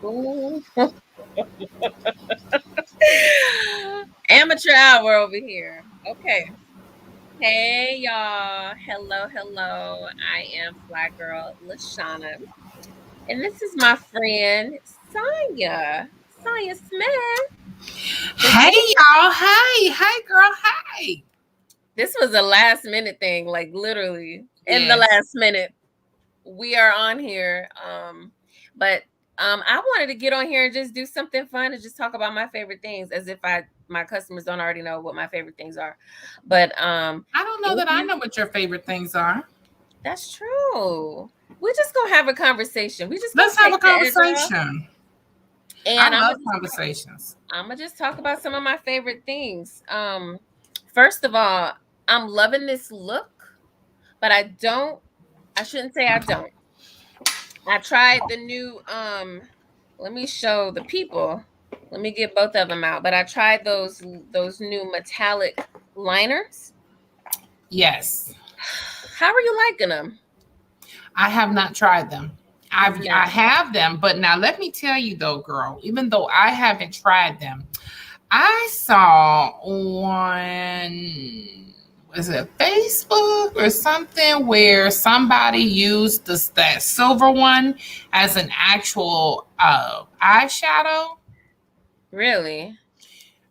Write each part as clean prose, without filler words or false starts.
Ooh. Amateur hour over here. Okay. Hey y'all. Hello, hello. I am Fly Girl Lashana. And this is my friend Sonya. Sonya Smith. So Hey y'all, hey, hey girl, hey. this was a last minute thing, like literally in the Yes. last minute. We are on here. But I wanted to get on here and just do something fun and just talk about my favorite things as if my customers don't already know what my favorite things are. But I don't know if that I you know what your favorite things are. that's true. We just gonna have a conversation. We just gonna Let's have take a the edge off. conversation. I And love conversations. I'm gonna just talk about some of my favorite things. First of all, I'm loving this look, but I shouldn't say I don't. I tried the new let me show the people. Let me get both of them out. But I tried those new metallic liners. Yes. How are you liking them? I have not tried them. You've I not. have them, but now let me tell you though, girl, even though I haven't tried them, I saw on was it Facebook or something where somebody used that silver one as an actual eyeshadow. Really?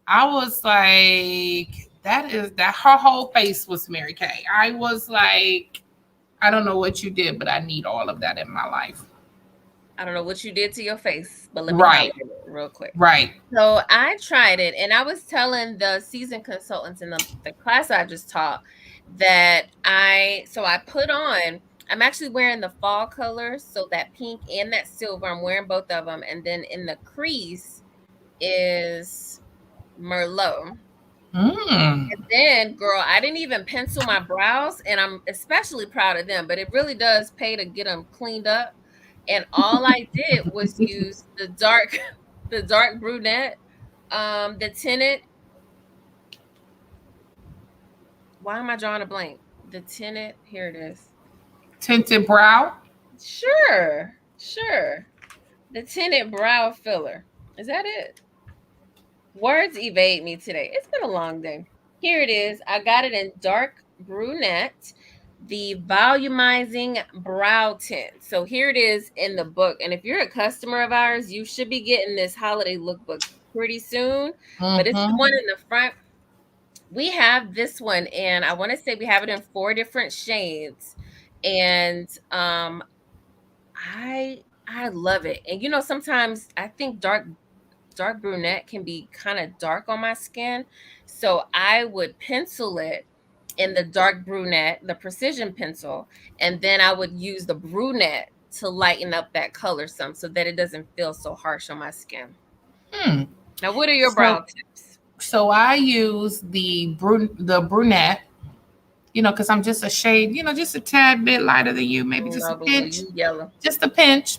I was like, that her whole face was Mary Kay. I was like, I don't know what you did, but I need all of that in my life. I don't know what you did to your face, but let me highlight Right, it real quick. right. So I tried it, and I was telling the seasoned consultants in the class I just taught that I put on. I'm actually wearing the fall colors, so that pink and that silver. I'm wearing both of them, and then in the crease is Merlot. Mm. And then, girl, I didn't even pencil my brows, and I'm especially proud of them. But it really does pay to get them cleaned up. And all I did was use the dark, the dark brunette, the tinted. Why am I drawing a blank? The tinted. Here it is. Tinted brow. Sure, sure. The tinted brow filler. Is that it? Words evade me today. It's been a long day. Here it is. I got it in dark brunette, the volumizing brow tint. So here it is in the book. And if you're a customer of ours, you should be getting this holiday lookbook pretty soon. But it's the one Mm-hmm. in the front. We have this one, and I want to say we have it in 4 different shades. And I love it. And sometimes I think dark brunette can be kind of dark on my skin. So I would pencil it in the dark brunette, the precision pencil, and then I would use the brunette to lighten up that color some so that it doesn't feel so harsh on my skin. Hmm. Now, what are your brow So tips? I use the brunette, because I'm just a shade, just a tad bit lighter than you, maybe just a No, boo, pinch, you yellow. just a pinch.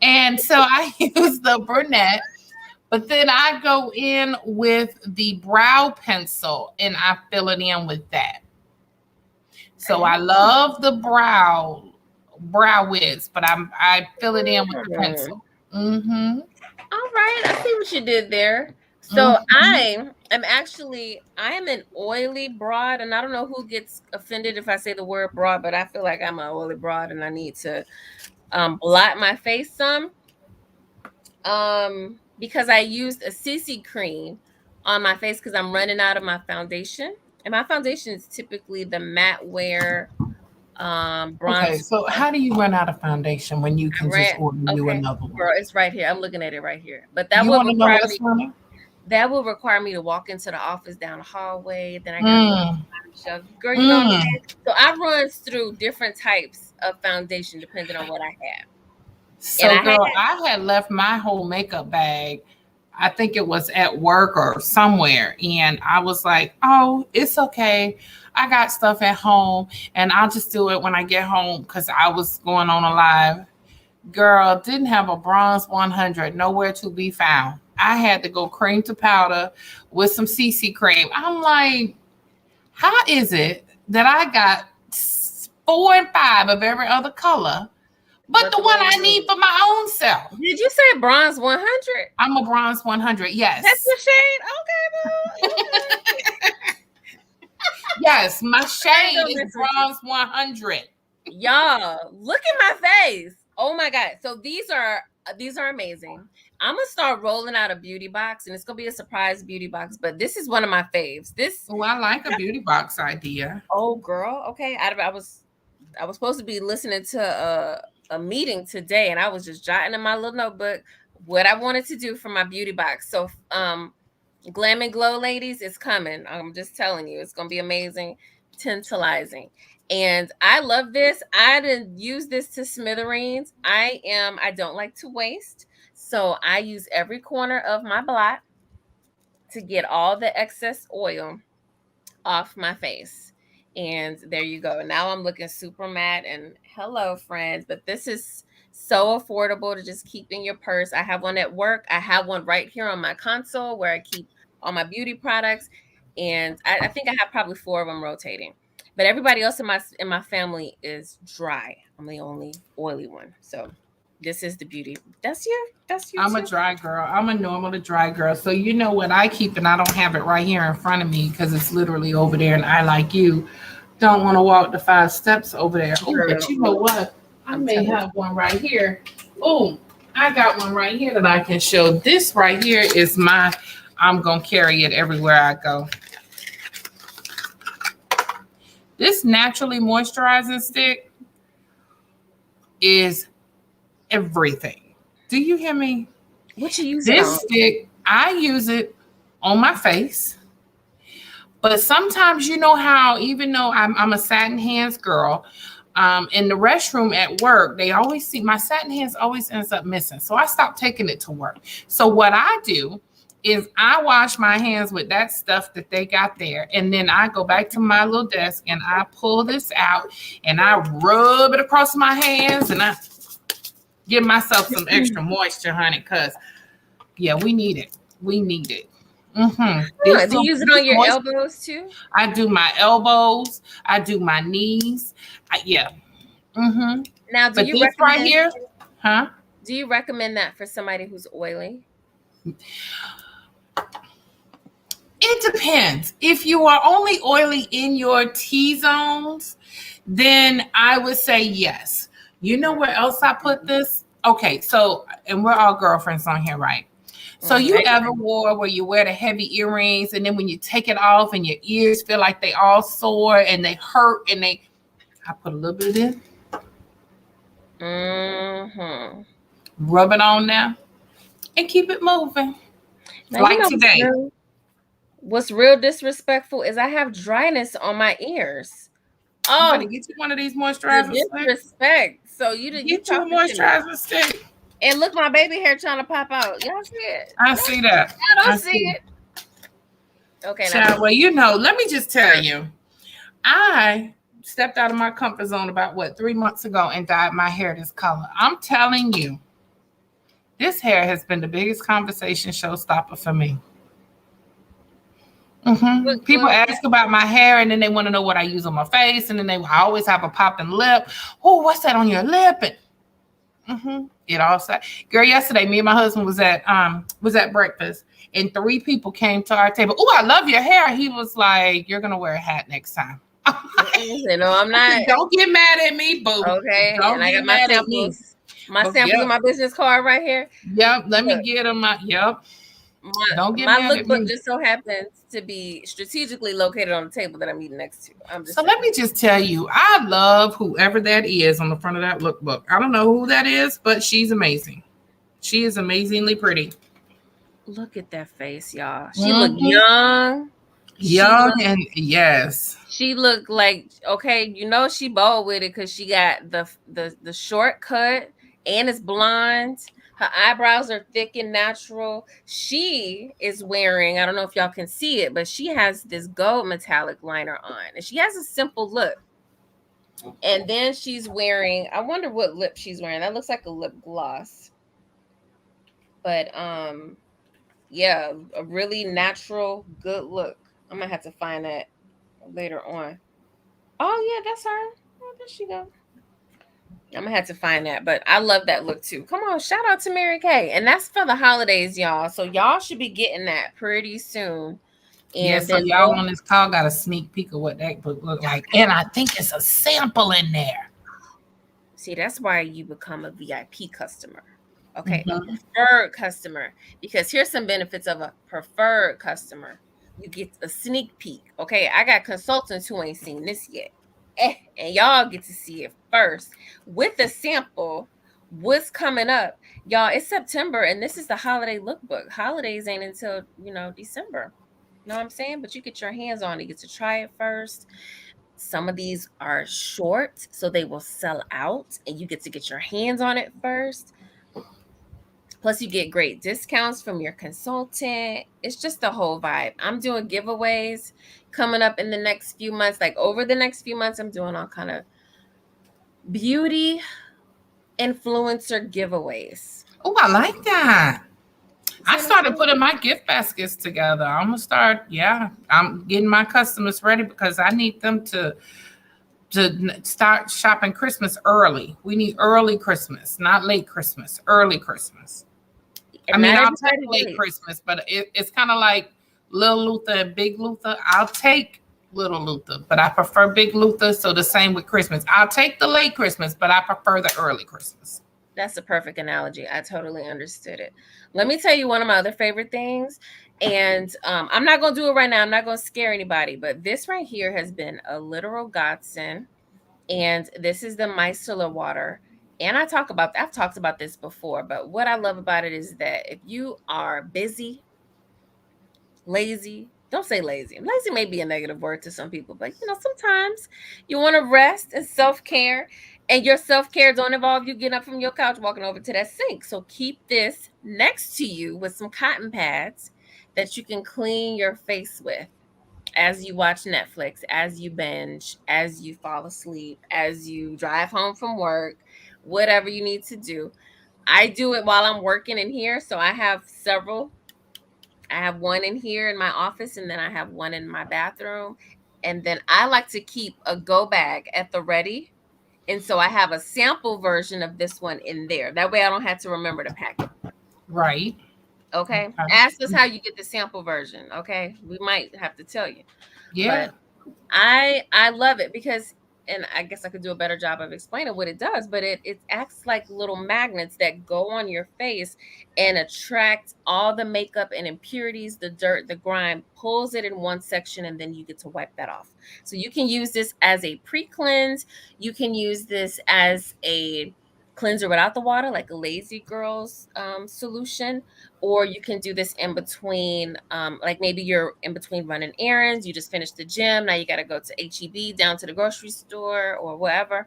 And so I use the brunette, but then I go in with the brow pencil and I fill it in with that. So I love the brow wiz, but I fill it in with the Mm. pencil. Mm-hmm. All right, I see what you did there. So Mm-hmm. I am an oily broad, and I don't know who gets offended if I say the word broad, but I feel like I'm an oily broad, and I need to blot my face some. Because I used a CC cream on my face because I'm running out of my foundation, and my foundation is typically the matte wear Okay, bronze. so how do you run out of foundation when you I can just ran. order you Okay, another one? girl, it's right here. I'm looking at it right here. But You want to know what's funny? that will require me to walk into the office down the hallway. Then I gotta go to Mm, the shelf. Girl, you know what I'm mm. saying? So I runs through different types of foundation depending on what I have. And So, I had girl, I had left my whole makeup bag. I think it was at work or somewhere. And I was like, oh, it's okay. I got stuff at home and I'll just do it when I get home because I was going on a live. Girl, didn't have a bronze 100, nowhere to be found. I had to go cream to powder with some CC cream. I'm like, how is it that I got 4 and 5 of every other color, But But the the one one I you need need. for my own self. Did you say bronze 100? I'm a bronze 100. That's Yes. your shade? Okay, boo. Okay. Yes, my I ain't shade gonna is mess with you. bronze 100. Y'all, look at my face. Oh my god. So these are amazing. I'm gonna start rolling out a beauty box, and it's gonna be a surprise beauty box. But this is one of my faves. This, Oh, I like a beauty box idea. oh girl, okay. I was supposed to be listening to a meeting today, and I was just jotting in my little notebook what I wanted to do for my beauty box. So Glam and Glow ladies, it's coming. I'm just telling you, it's gonna be amazing, tantalizing. And I love this. I didn't use this to smithereens. I don't like to waste. So I use every corner of my block to get all the excess oil off my face. And there you go. Now I'm looking super matte and hello, friends. But this is so affordable to just keep in your purse. I have one at work. I have one right here on my console where I keep all my beauty products. And I think I have probably four of them rotating. But everybody else in my family is dry. I'm the only oily one. So this is the beauty. That's you I'm a too. dry girl. I'm a normal to dry girl. So you know what I keep, and I don't have it right here in front of me because it's literally over there. And I, like you, don't want to walk the 5 steps over there. Oh, but Girl, you know what? I I'm may telling have one right here. Oh, I got one right here that I can show. This right here is my, I'm going to carry it everywhere I go. This naturally moisturizing stick is everything. Do you hear me? what you use it This on. stick, I use it on my face. But sometimes, you know how, even though I'm a satin hands girl, in the restroom at work, they always see my satin hands always ends up missing. So I stopped taking it to work. So what I do is I wash my hands with that stuff that they got there. And then I go back to my little desk and I pull this out and I rub it across my hands and I give myself some extra moisture, honey, because yeah, we need it. We need it. Huh, do you use it on your elbows too? I do my elbows. I do my knees. Yeah. Mm-hmm. Now, do But you this right recommend here, huh? do you recommend that for somebody who's oily? It depends. If you are only oily in your T zones, then I would say yes. You know where else I put this? Okay, so, and we're all girlfriends on here, right? So you ever wore where you wear the heavy earrings and then when you take it off and your ears feel like they all sore and they hurt and I put a little bit in, Mm-hmm. rub it on there and keep it moving. Now you Like know today. what's real disrespectful is I have dryness on my ears. You better Oh, get you one of these the moisturizer sticks. disrespect. So you Get you a talking to me. moisturizer stick. And look, my baby hair trying to pop out. Y'all see it? I see that. Y'all I don't see see. it. Okay, now Child, well, you know, let me just tell you, I stepped out of my comfort zone about 3 months ago and dyed my hair this color. I'm telling you, this hair has been the biggest conversation showstopper for me. People what, ask about my hair and then they want to know what I use on my face, and then I always have a popping lip. Oh, what's that on your lip? And it all said, girl, yesterday me and my husband was at breakfast and 3 people came to our table. Oh, I love your hair. He was like, you're gonna wear a hat next time. no, I'm not. Don't get mad at me, boo. Okay, Don't and I get got my mad at me. samples. My But, samples yep, of my business card right here. yep. Let me Look, get them. Yep. my Don't get my mad at lookbook me. just so happens to be strategically located on the table that I'm eating next to. I'm just So saying. let me just tell you, I love whoever that is on the front of that lookbook. I don't know who that is, but she's amazing. She is amazingly pretty. Look at that face, y'all. She look Mm-hmm. young. She Young look and yes. she look like, okay, she bold with it because she got the short cut and it's blonde. Her eyebrows are thick and natural. She is wearing, I don't know if y'all can see it, but she has this gold metallic liner on. And she has a simple look. And then she's wearing, I wonder what lip she's wearing. That looks like a lip gloss. But yeah, a really natural, good look. I'm gonna have to find that later on. Oh yeah, that's her. Oh, there she go. I'm gonna have to find that, but I love that look too. Come on, shout out to Mary Kay, and that's for the holidays, y'all. So y'all should be getting that pretty soon. Yeah, And so then y'all on this call got a sneak peek of what that book look like. And I think it's a sample in there. see, that's why you become a VIP customer. Okay, a Hmm. preferred customer. Because here's some benefits of a preferred customer. You get a sneak peek. Okay, I got consultants who ain't seen this yet. And y'all get to see it first with the sample. What's coming up, y'all? It's September, and this is the holiday lookbook. Holidays ain't until December. You know what I'm saying? But you get your hands on it. You get to try it first. Some of these are short, so they will sell out, and you get your hands on it first. Plus, you get great discounts from your consultant. It's just the whole vibe. I'm doing giveaways coming up in the next few months. Like over the next few months, I'm doing all kind of beauty influencer giveaways. Oh, I like that. See I what I'm started saying? putting my gift baskets together. I'm gonna start. Yeah, I'm getting my customers ready because I need them to start shopping Christmas early. We need early Christmas, not late Christmas. Early Christmas. I And mean, not I'll take everybody late waits. Christmas, but it's kind of like Little Luther and Big Luther. I'll take Little Luther, but I prefer Big Luther. So the same with Christmas. I'll take the late Christmas, but I prefer the early Christmas. That's a perfect analogy. I totally understood it. Let me tell you one of my other favorite things. And I'm not going to do it right now. I'm not going to scare anybody. But this right here has been a literal godsend. And this is the micellar water. And I've talked about this before. But what I love about it is that if you are busy, lazy, don't say lazy. Lazy may be a negative word to some people, but sometimes you want to rest and self care, and your self care don't involve you getting up from your couch, walking over to that sink. So keep this next to you with some cotton pads that you can clean your face with as you watch Netflix, as you binge, as you fall asleep, as you drive home from work, whatever you need to do. I do it while I'm working in here, so I have several. I have one in here in my office, and then I have one in my bathroom. And then I like to keep a go bag at the ready. And so I have a sample version of this one in there. That way I don't have to remember to pack it. Right. Okay. Okay. Ask us how you get the sample version. Okay. We might have to tell you. Yeah. But I love it because, and I guess I could do a better job of explaining what it does, but it acts like little magnets that go on your face and attract all the makeup and impurities, the dirt, the grime, pulls it in one section, and then you get to wipe that off. So you can use this as a pre-cleanse. You can use this as a cleanser without the water, like a lazy girl's solution, or you can do this in between, like maybe you're in between running errands, you just finished the gym, now you got to go to HEB, down to the grocery store or wherever,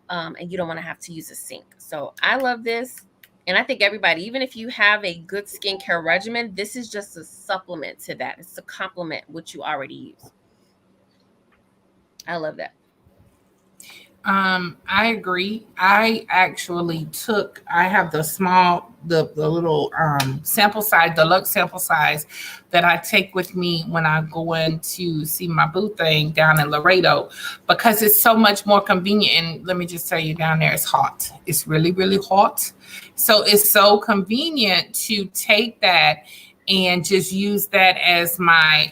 and you don't want to have to use a sink. So I love this, and I think everybody, even if you have a good skincare regimen, this is just a supplement to that. It's a complement what you already use. I love that. I agree. I have the little sample size, deluxe sample size that I take with me when I go in to see my boo thing down in Laredo because it's so much more convenient. And let me just tell you, down there it's hot. It's really, really hot. So it's so convenient to take that and just use that as my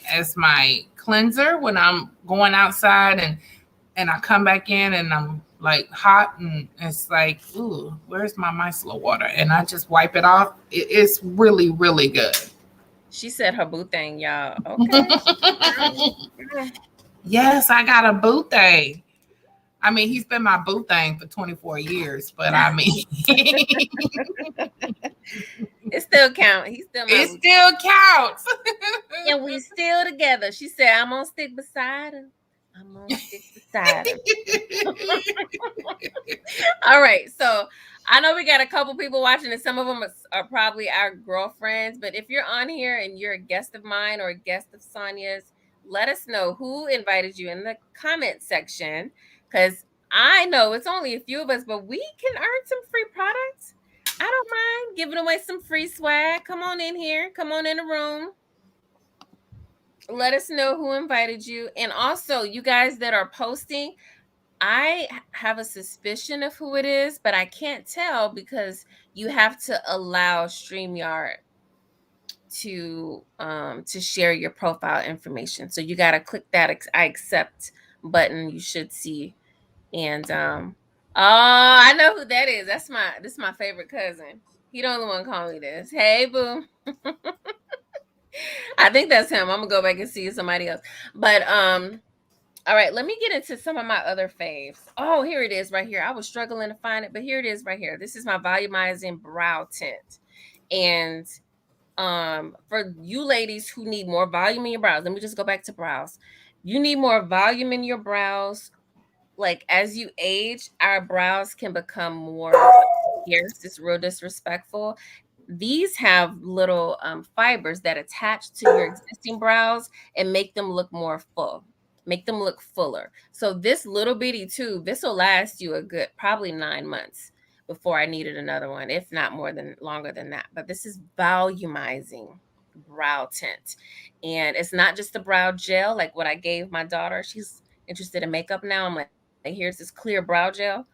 cleanser when I'm going outside and I come back in and I'm like hot and it's like, ooh, where's my micellar water? And I just wipe it off. It's really, really good. She said her boo thing, y'all. Okay. Girl, girl. Yes, I got a boo thing. I mean, he's been my boo thing for 24 years, but I mean, It still count. He's still my it boo. still counts. And we still together. She said, I'm gonna stick beside her. I'm gonna stick beside her. All right. So I know we got a couple people watching, and some of them are probably our girlfriends. But if you're on here and you're a guest of mine or a guest of Sonia's, let us know who invited you in the comment section. Because I know it's only a few of us, but we can earn some free products. I don't mind giving away some free swag. Come on in here. Come on in the room. Let us know who invited you. And also, you guys that are posting, I have a suspicion of who it is, but I can't tell because you have to allow StreamYard to share your profile information. So you got to click that I accept button you should see. And oh, I know who that is. This is my favorite cousin. He don't want to call me this. Hey boo. I think that's him. I'm gonna go back and see somebody else. But all right, let me get into some of my other faves. Oh, here it is right here. I was struggling to find it, but here it is right here. This is my volumizing brow tint. And for you ladies who need more volume in your brows, let me just go back to brows. You need more volume in your brows. Like as you age, our brows can become more scarce. It's real disrespectful. These have little fibers that attach to your existing brows and make them look more full, make them look fuller. So this little bitty tube, this will last you a good probably 9 months before I needed another one, if not more than longer than that. But this is volumizing brow tint. And it's not just the brow gel like what I gave my daughter. She's interested in makeup now. I'm like, here's this clear brow gel.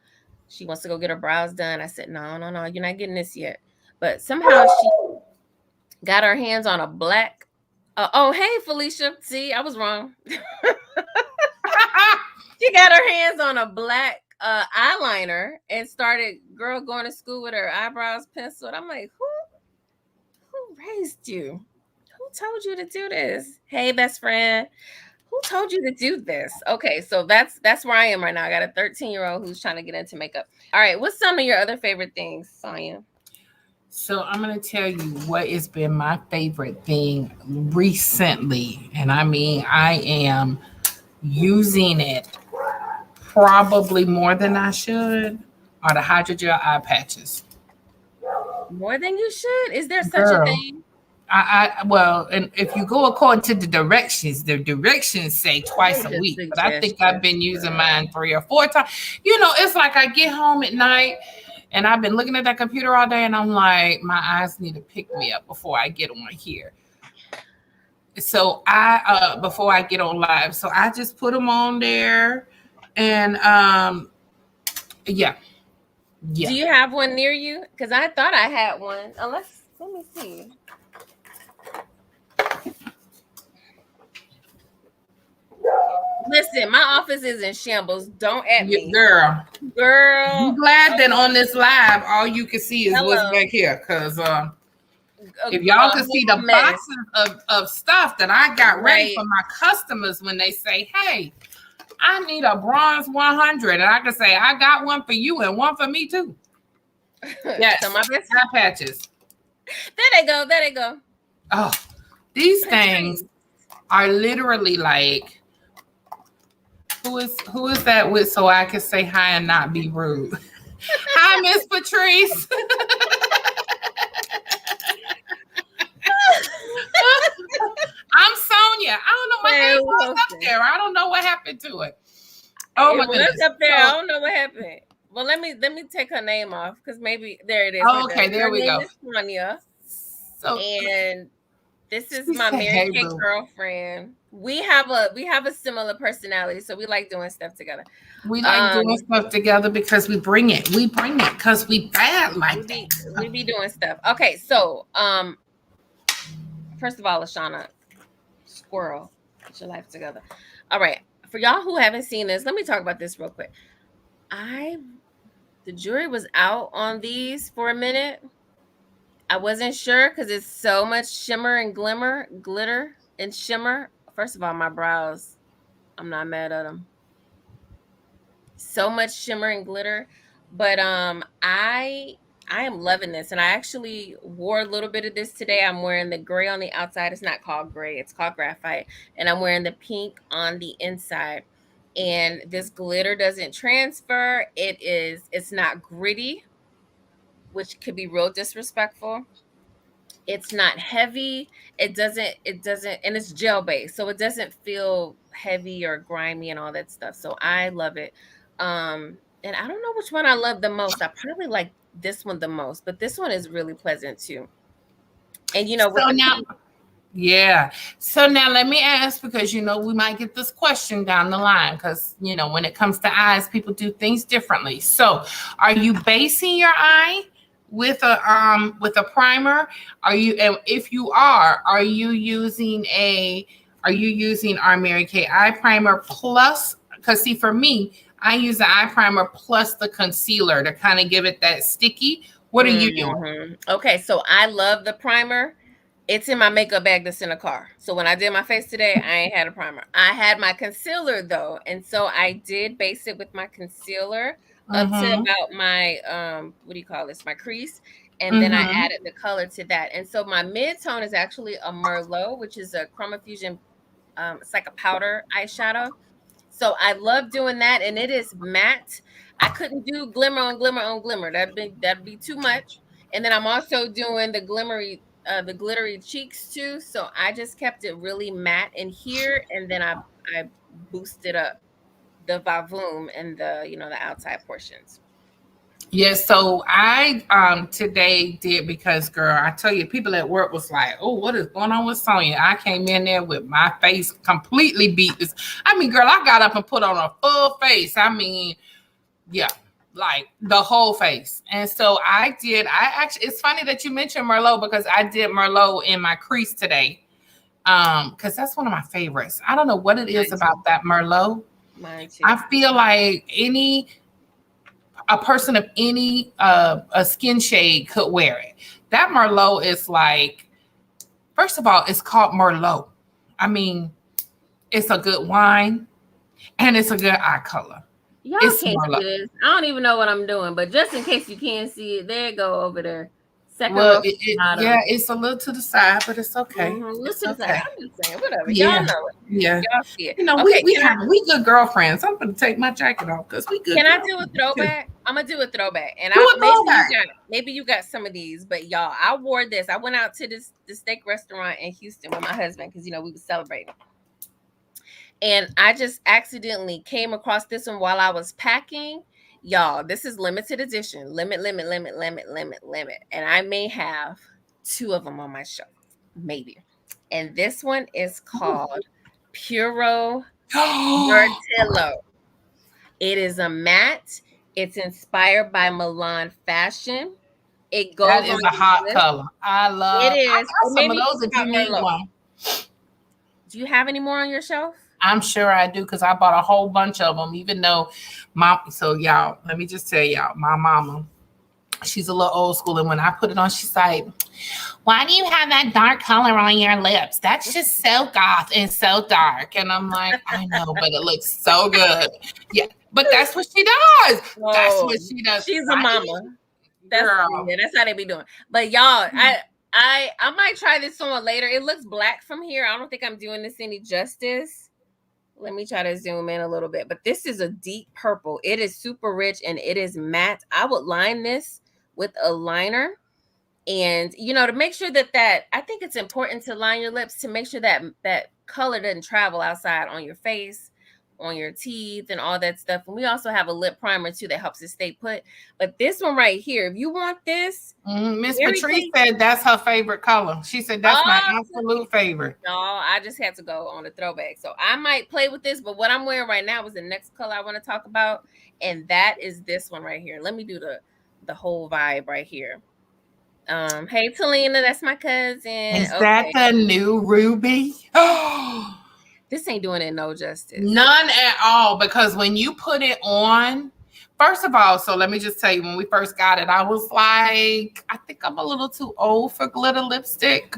She wants to go get her brows done. I said, no, no, no, you're not getting this yet. But somehow she got her hands on a black. Oh, hey, Felicia. See, I was wrong. She got her hands on a black eyeliner and started, girl, going to school with her eyebrows penciled. I'm like, who raised you? Who told you to do this? Hey, best friend. Who told you to do this? Okay, so that's where I am right now. I got a 13-year-old who's trying to get into makeup. All right, what's some of your other favorite things, Sonya? So I'm going to tell you what has been my favorite thing recently. And I mean, I am using it probably more than I should are the hydrogel eye patches. More than you should? Is there such a Girl. thing? Well, and if you go according to the directions say twice They're a just week, but I think I've suggestions, been using girl. mine 3 or 4 times. You know, it's like I get home at night and I've been looking at that computer all day and I'm like, my eyes need to pick me up before I get on here. So I before I get on live. So I just put them on there and yeah. Do Yeah. you have one near you? Because I thought I had one. Unless, let me see. Listen, my office is in shambles. Don't at Yeah, me. girl. Be Girl, glad that on this live all you can see is what's hello. back here. Cause if A y'all could see whole the mess. boxes of stuff that I got ready for Right. my customers when they say, hey, I need a bronze 100. And I can say, I got one for you and one for me too. So Yes, my best, eye patches. there they go. There they go. Oh, these things Patrice. are literally like, who is that with so I can say hi and not be rude? Hi, Miss Patrice. I'm Sonia. I don't know. My Man, name who was up hosting? there. I don't know what happened to it. Oh It my was goodness. up there. I So, don't know what happened. Well, let me take her name off because maybe there it is oh, right there. okay, there Her we name go. is Tanya, So and this is she my said, Mary "Hey, Kate boo, girlfriend. We have a similar personality, so we like doing stuff together. we like doing Um, stuff together because we bring it. We bring it because we bad we like be that." we be doing stuff. Okay, so first of all, Lashana, squirrel, get your life together. All right, for y'all who haven't seen this, let me talk about this real quick. I The jury was out on these for a minute. I wasn't sure because it's so much shimmer and glimmer, glitter and shimmer. First of all, my brows, I'm not mad at them. So much shimmer and glitter, but I am loving this, and I actually wore a little bit of this today. I'm wearing the gray on the outside. It's not called gray; it's called graphite, and I'm wearing the pink on the inside. And this glitter doesn't transfer. It's not gritty, which could be real disrespectful. It's not heavy. It doesn't, and it's gel based, so it doesn't feel heavy or grimy and all that stuff. So I love it. And I don't know which one I love the most. I probably like this one the most, but this one is really pleasant too. And So with the now, pink. Yeah. So now let me ask, because we might get this question down the line, because when it comes to eyes, people do things differently. So are you basing your eye with a primer? Are you, and if you are you using our Mary Kay eye primer plus, because see, for me, I use the eye primer plus the concealer to kind of give it that sticky. What are you doing? Okay, so I love the primer. It's in my makeup bag that's in the car. So when I did my face today, I ain't had a primer. I had my concealer though, and so I did base it with my concealer up to Mm-hmm. about my what do you call this? My crease, and then I Mm-hmm. added the color to that. And so my mid tone is actually a Merlot, which is a Chroma Fusion. It's like a powder eyeshadow. So I love doing that, and it is matte. I couldn't do glimmer on glimmer on glimmer. That'd be too much. And then I'm also doing the glittery cheeks too. So I just kept it really matte in here, and then I boosted up the vavoom and the outside portions. Yes, so I today did, because girl, I tell you, people at work was like, "Oh, what is going on with Sonya?" I came in there with my face completely beat. This, I mean, girl, I got up and put on a full face. I mean, yeah, like the whole face. And so I did. I actually, it's funny that you mentioned Merlot, because I did Merlot in my crease today. Because that's one of my favorites. I don't know what it is Mine too. about that Merlot. Mine too. I feel like a person of any a skin shade could wear it. That Merlot is like, first of all, it's called Merlot. I mean, it's a good wine and it's a good eye color. Y'all It's can't Merlot. see this. I don't even know what I'm doing, but just in case you can't see it, there you go over there. Second Well, row from the yeah, bottom. it's a little to the side, but it's okay. Look It's to the side. okay. I'm just saying, whatever. Y'all Yeah, know it. yeah. Y'all see it. We Okay, we good girlfriends. I'm gonna take my jacket off because we good can I do a girlfriends too. throwback? I'm gonna do a throwback, and Do I a throwback. maybe you got some of these, but y'all, I wore this. I went out to this steak restaurant in Houston with my husband because we was celebrating, and I just accidentally came across this one while I was packing. Y'all, this is limited edition, limit, and I may have two of them on my shelf, maybe. And this one is called Puro Oh, Vertillo. It is a matte. It's inspired by Milan fashion. It that goes on is a your hot lip. color. It I is. It got made some of me those think if you about need Merlot. one. Do you have any more on your shelf? I'm sure I do, because I bought a whole bunch of them, even though so y'all, let me just tell y'all, my mama, she's a little old school. And when I put it on, she's like, "Why do you have that dark color on your lips? That's just so goth and so dark." And I'm like, "I know, but it looks so good." Yeah, but that's what she does. That's Oh, what she does. she's a Why do mama. you, girl? That's how they be doing. But y'all, I might try this on later. It looks black from here. I don't think I'm doing this any justice. Let me try to zoom in a little bit. But this is a deep purple. It is super rich and it is matte. I would line this with a liner. And to make sure that I think it's important to line your lips to make sure that color doesn't travel outside on your face, on your teeth, and all that stuff. And we also have a lip primer too that helps it stay put. But this one right here, if you want this, Miss Mary Patrice Kay. said that's her favorite color. She said that's my Oh, absolute favorite. no, I just had to go on the throwback. So I might play with this, but what I'm wearing right now is the next color I want to talk about, and that is this one right here. Let me do the whole vibe right here. Hey Talina, that's my cousin. Is that Okay. the new Ruby? Oh, This ain't doing it no justice. none at all. Because when you put it on, first of all, so let me just tell you, when we first got it, I was like, I think I'm a little too old for glitter lipstick.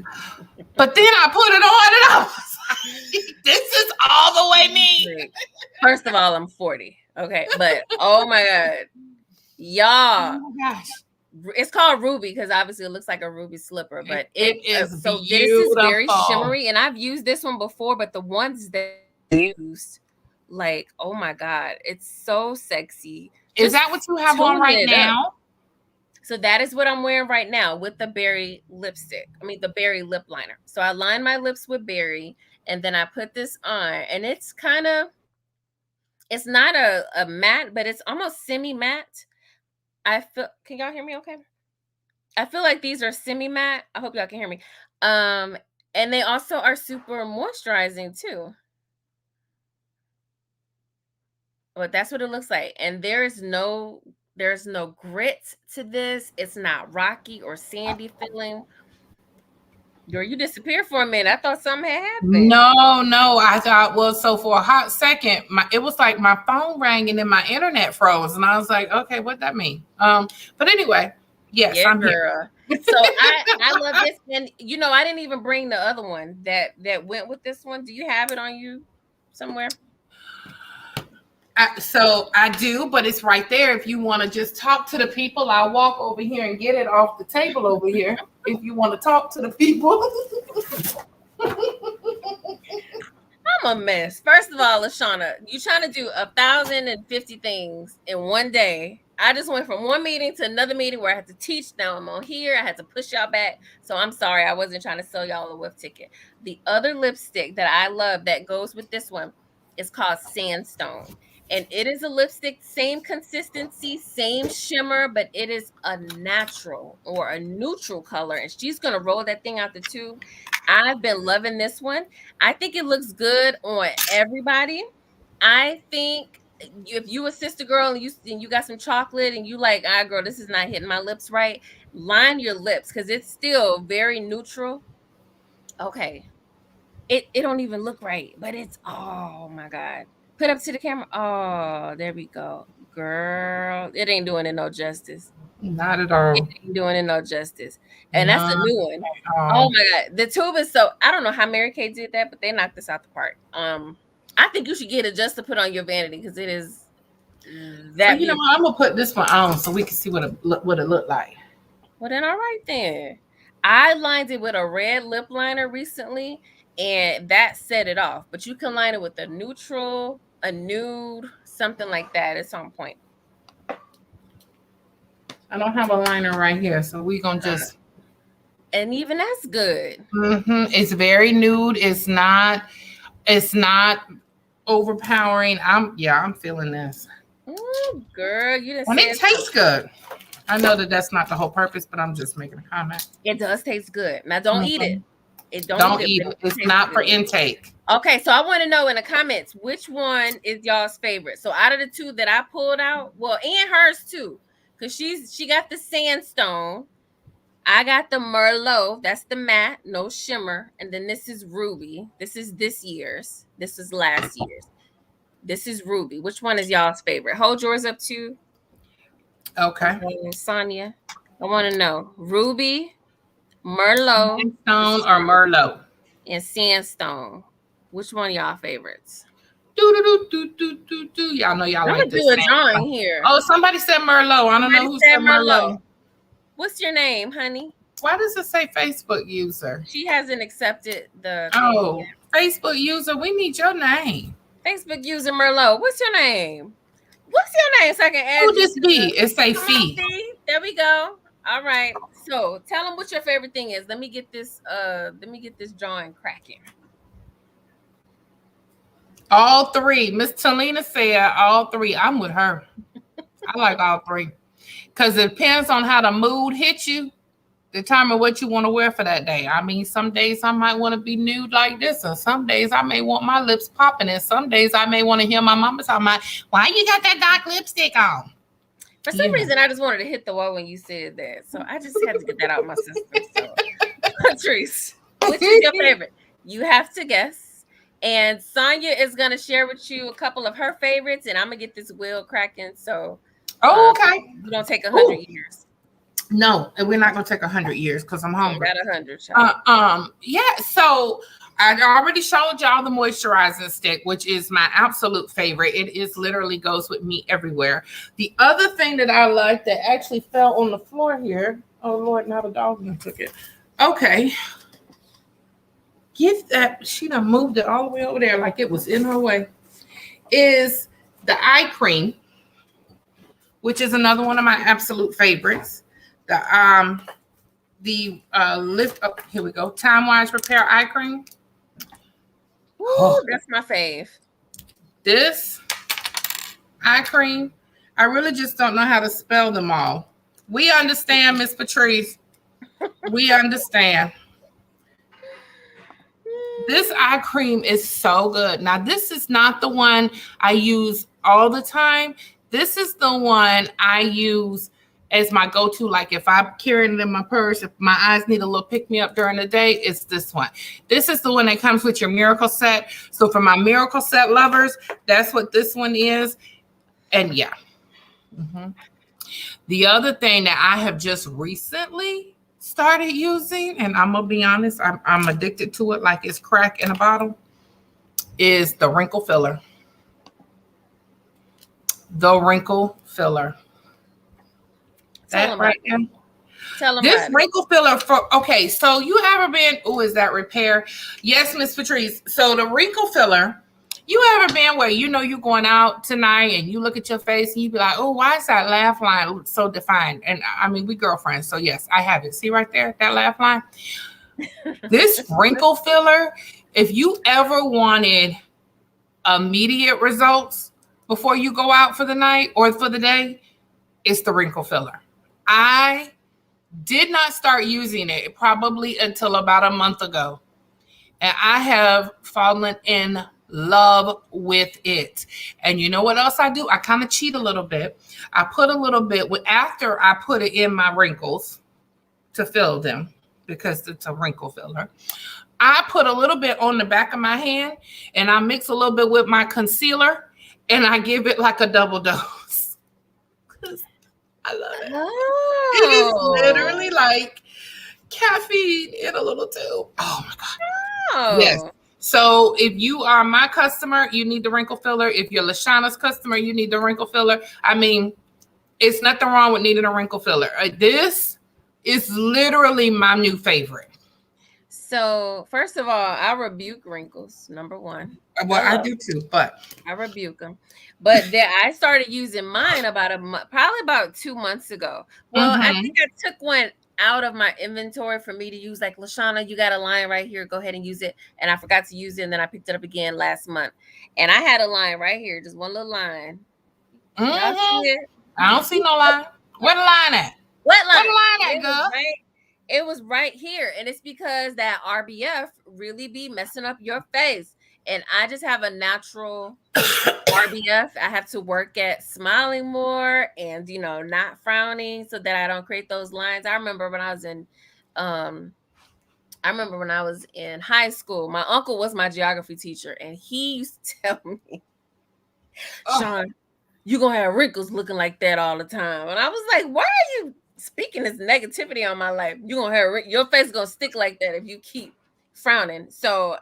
But then I put it on and I was like, this is all the way me. Like, first of all, I'm 40. Okay. But oh my God. Y'all. Oh my gosh. It's called Ruby because obviously it looks like a ruby slipper, but It is so this is very beautiful. shimmery, and I've used this one before, but the ones that I used, like, oh my God, it's so sexy. Is Just that what you have on tune right it up. now? So that is what I'm wearing right now with the berry lipstick. I mean the berry lip liner. So I line my lips with berry, and then I put this on, and it's not a matte, but it's almost semi matte. I feel. Can y'all hear me? Okay. I feel like these are semi matte. I hope y'all can hear me. Um, And they also are super moisturizing too. But that's what it looks like. And there's no grit to this. It's not rocky or sandy feeling. Girl, you disappeared for a minute. I thought something had happened. No. I thought, well, so for a hot second, it was like my phone rang and then my internet froze, and I was like, okay, what that mean? But anyway, yes, Yeah, I'm here. girl. So I love this, and I didn't even bring the other one that went with this one. Do you have it on you somewhere? So I do, but it's right there. If you want to just talk to the people, I'll walk over here and get it off the table over here. If you want to talk to the people. I'm a mess. First of all, Lashana, you trying to do 1,050 things in one day. I just went from one meeting to another meeting where I had to teach. Now I'm on here. I had to push y'all back. So I'm sorry. I wasn't trying to sell y'all a whiff ticket. The other lipstick that I love that goes with this one is called Sandstone. And it is a lipstick, same consistency, same shimmer, but it is a natural or a neutral color. And she's going to roll that thing out the tube. I've been loving this one. I think it looks good on everybody. I think if you a sister girl and you got some chocolate and you like, girl, this is not hitting my lips right, line your lips because it's still very neutral. Okay. It don't even look right, but it's, oh my God. Put up to the camera. Oh, there we go. Girl, it ain't doing it no justice. Not at It all. ain't doing it no justice. And that's a Not new one. at Oh all. my God. The tube is so, I don't know how Mary Kay did that, but they knocked this out the park. I think you should get it just to put on your vanity because it is So that you know beautiful. what? I'm gonna put this one on so we can see what it looked like. Well, then, all right, then. I lined it with a red lip liner recently, and that set it off. But you can line it with a neutral, a nude, something like that. It's on point. I don't have a liner right here, so we gonna Uh, just. and even that's good. It's very nude. It's not. It's not overpowering. I'm feeling this, Ooh, girl, you done and it said tastes something. good. I know that that's not the whole purpose, but I'm just making a comment. It does taste good. Now, don't eat it. Mhm. Don't eat Don't it, eat but it. it It's tastes not for good. intake. Okay, so I want to know in the comments which one is y'all's favorite. So out of the two that I pulled out, well, and hers too, because she got the sandstone. I got the Merlot. That's the matte, no shimmer. And then this is Ruby. This is this year's. This is last year's. This is Ruby. Which one is y'all's favorite? Hold yours up to Okay. Sonia. I want to know Ruby, Merlot, this Sandstone is or Ruby, Merlot? and Sandstone. Which one of y'all favorites? Do do do do do do do. Y'all know y'all I'm like gonna this do a sandstone. drawing here. Oh, somebody said Merlot. I don't know Somebody who said said Merlot. Merlot. What's your name, honey? Why does it say Facebook user? She hasn't accepted the thing Oh, yet. Facebook user, we need your name. Facebook user Merlot. What's your name? What's your name so I can Who add you this to the. be? It say Come on, fee. see? There we go. All right. So tell them what your favorite thing is. Let me get this drawing cracking. All three. Miss Talina said all three. I'm with her. I like all three. Because it depends on how the mood hits you. Determine what you want to wear for that day. I mean, some days I might want to be nude like this, and some days I may want my lips popping, and some days I may want to hear my mama talking about, why you got that dark lipstick on? For some You know. reason, I just wanted to hit the wall when you said that. So I just had to get that out of my system. So, Patrice, which is your favorite? You have to guess. And Sonya is going to share with you a couple of her favorites, and I'm going to get this wheel cracking. So Oh, okay. you don't take 100 Ooh. years. No, we're not gonna take 100 years because I'm hungry. Got 100, child. Yeah. So I already showed y'all the moisturizing stick, which is my absolute favorite. It is literally goes with me everywhere. The other thing that I like that actually fell on the floor here. Oh Lord, now the dog took it. Okay. Give that. She done moved it all the way over there like it was in her way. Is the eye cream, which is another one of my absolute favorites. The lift up, here we go, Time Wise Repair Eye Cream. Ooh, that's my fave. This eye cream, I really just don't know how to spell them all. We understand, Miss Patrice. We understand. This eye cream is so good. Now, this is not the one I use all the time. This is the one I use as my go-to. Like if I'm carrying it in my purse, if my eyes need a little pick me up during the day, it's this one. This is the one that comes with your miracle set. So for my miracle set lovers, that's what this one is. And yeah. Mhm. The other thing that I have just recently started using, and I'm gonna be honest, I'm addicted to it like it's crack in a bottle, is the wrinkle filler. The wrinkle filler. Tell That them about right it. there. Tell them This about it. wrinkle filler for okay. So you ever been? Oh, is that repair? Yes, Miss Patrice. So the wrinkle filler. You ever been where you know you're going out tonight and you look at your face and you be like, oh, why is that laugh line so defined? And I mean, we girlfriends, so yes, I have it. See right there, that laugh line. This wrinkle filler. If you ever wanted immediate results before you go out for the night or for the day, it's the wrinkle filler. I did not start using it probably until about a month ago. And I have fallen in love with it. And you know what else I do? I kind of cheat a little bit. I put a little bit after I put it in my wrinkles to fill them because it's a wrinkle filler. I put a little bit on the back of my hand and I mix a little bit with my concealer and I give it like a double dose. I love it. It is literally Oh. like caffeine in a little tube. Oh my God. Yes. Oh. So if you are my customer, you need the wrinkle filler. If you're Lashana's customer, you need the wrinkle filler. I mean, it's nothing wrong with needing a wrinkle filler. This is literally my new favorite. So, first of all, I rebuke wrinkles, number one. Well, I Hello. do too, but I rebuke them. But then I started using mine about a month, probably about 2 months ago. Well, I mm-hmm. think I took one out of my inventory for me to use. Like, Lashana, you got a line right here. Go ahead and use it. And I forgot to use it. And then I picked it up again last month. And I had a line right here, just one little line. Y'all see Mm-hmm. it? I don't see no line. Where the line at? What Where the line? line at, It was girl? right. It was right here, and it's because that RBF really be messing up your face. And I just have a natural RBF. I have to work at smiling more and not frowning so that I don't create those lines. Um I remember when I was in high school, my uncle was my geography teacher and he used to tell me, Oh, Sean, you gonna have wrinkles looking like that all the time. And I was like, why are you speaking this negativity on my life? You gonna have your face gonna stick like that if you keep frowning. So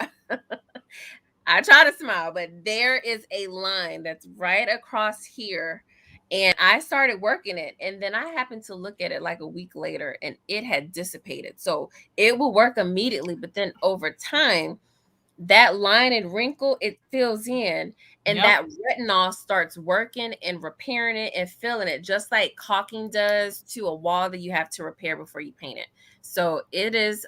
I try to smile, but there is a line that's right across here. And I started working it. And then I happened to look at it like a week later and it had dissipated. So it will work immediately. But then over time, that line and wrinkle, it fills in. And yep. that retinol starts working and repairing it and filling it, just like caulking does to a wall that you have to repair before you paint it. So it is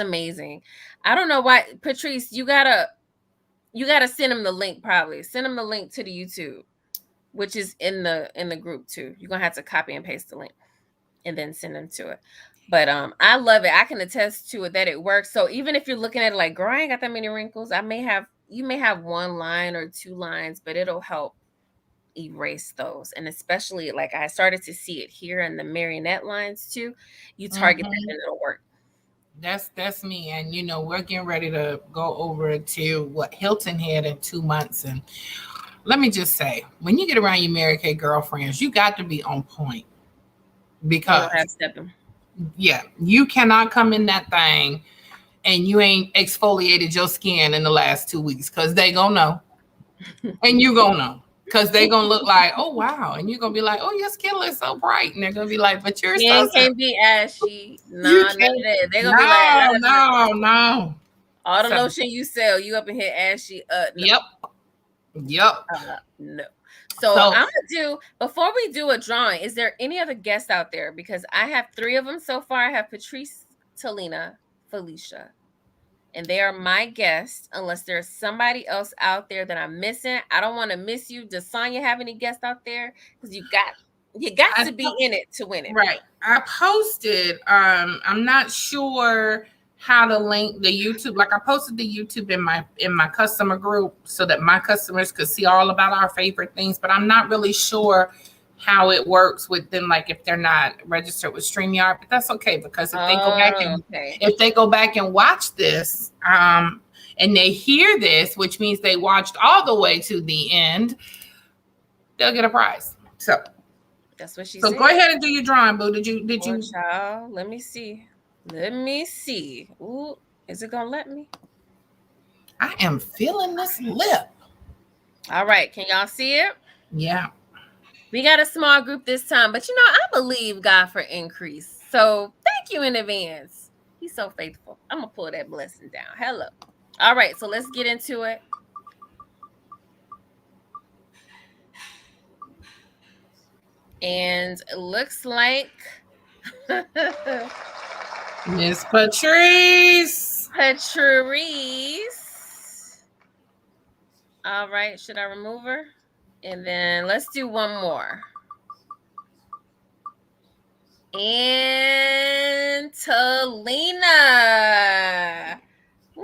amazing. I don't know why, Patrice, you gotta send him the link. Probably send him the link to the YouTube, which is in the group too. You're gonna have to copy and paste the link and then send them to it. But I love it. I can attest to it that it works. So even if you're looking at it like, girl, I ain't got that many wrinkles, you may have one line or two lines, but it'll help erase those. And especially like I started to see it here in the marionette lines too. You target that Mm-hmm. and it'll work. That's me, and we're getting ready to go over to what Hilton had in 2 months, and let me just say, when you get around your Mary Kay girlfriends, you got to be on point They don't because have stepping. yeah, you cannot come in that thing and you ain't exfoliated your skin in the last 2 weeks because they gonna know, and you gonna know. Because they gonna look like, oh wow, and you're gonna be like, oh, your skin looks so bright, and they're gonna be like, but you're so Skin can't be ashy. you Nah, none of can't. that. They're gonna be like, No, no, no. all the So, lotion you sell, you up in here ashy. No. yep, yep. No. So So I'm gonna do before we do a drawing. Is there any other guests out there? Because I have three of them so far. I have Patrice, Talina, Felicia, and they are my guests. Unless there's somebody else out there that I'm missing, I don't want to miss you. Does Sonya have any guests out there? Because you got I to be in it to win it. right. I posted. I'm not sure how to link the YouTube. Like I posted the YouTube in my customer group so that my customers could see all about our favorite things, but I'm not really sure how it works with them, like if they're not registered with StreamYard. But that's okay, because Oh, okay. if they go back and watch this, and they hear this, which means they watched all the way to the end, they'll get a prize. That's what she So said. go ahead and do your drawing, boo. Did Oh, you child. Let me see. Let me see. Ooh, is it gonna let me? I am feeling this lip. All right. Can y'all see it? Yeah. We got a small group this time, but I believe God for increase. So thank you in advance. He's so faithful. I'm gonna pull that blessing down. Hello. All right, so let's get into it. And it looks like Miss Patrice. Patrice. All right, should I remove her? And then let's do one more. And Talina. Ooh.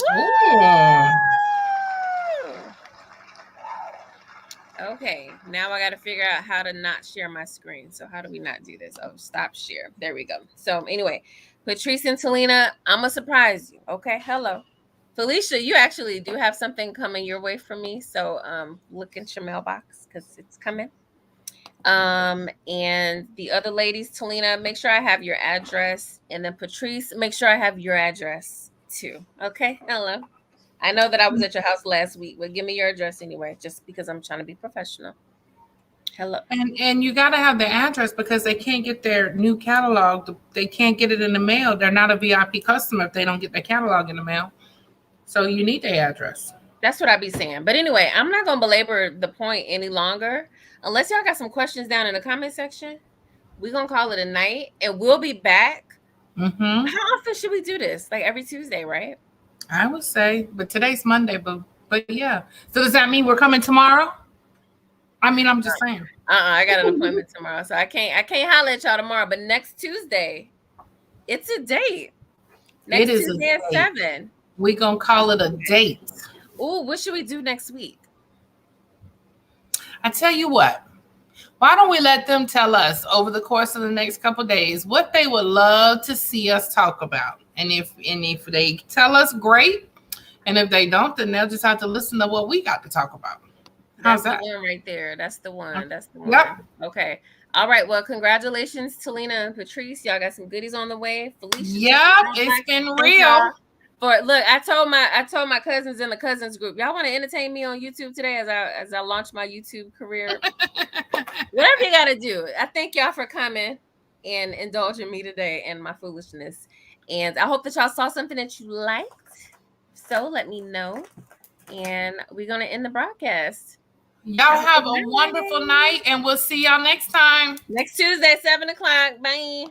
Okay, now I got to figure out how to not share my screen. So how do we not do this? Oh, stop share. There we go. So anyway, Patrice and Talina, I'm going to surprise you. Okay, hello. Felicia, you actually do have something coming your way from me. So look at your mailbox because it's coming. And the other ladies, Talina, make sure I have your address. And then Patrice, make sure I have your address too. Okay, hello. I know that I was at your house last week, but give me your address anyway, just because I'm trying to be professional. Hello. And you got to have the address, because they can't get their new catalog. They can't get it in the mail. They're not a VIP customer if they don't get their catalog in the mail. So you need their address. That's what I be saying. But anyway, I'm not going to belabor the point any longer. Unless y'all got some questions down in the comment section, we're going to call it a night, and we'll be back. Mm-hmm. How often should we do this? Like every Tuesday, right? I would say, but today's Monday, but yeah. So does that mean we're coming tomorrow? I mean, I'm just saying. I got an appointment tomorrow, so I can't holler at y'all tomorrow. But next Tuesday, it's a date. Next Tuesday at 7. We're gonna call it a date. Ooh, what should we do next week? I tell you what. Why don't we let them tell us over the course of the next couple of days what they would love to see us talk about? And if they tell us, great. And if they don't, then they'll just have to listen to what we got to talk about. How's that? That's the one right there. That's the one. That's the one. Yep. Okay. All right. Well, congratulations, Talina and Patrice. Y'all got some goodies on the way. Felicia. Yep, it's been real. Look, I told my cousins in the cousins group, y'all want to entertain me on YouTube today as I launch my YouTube career. Whatever you gotta do. I thank y'all for coming and indulging me today and my foolishness. And I hope that y'all saw something that you liked. So let me know. And we're gonna end the broadcast. Y'all have a wonderful night, and we'll see y'all next time. Next Tuesday, 7 o'clock. Bye.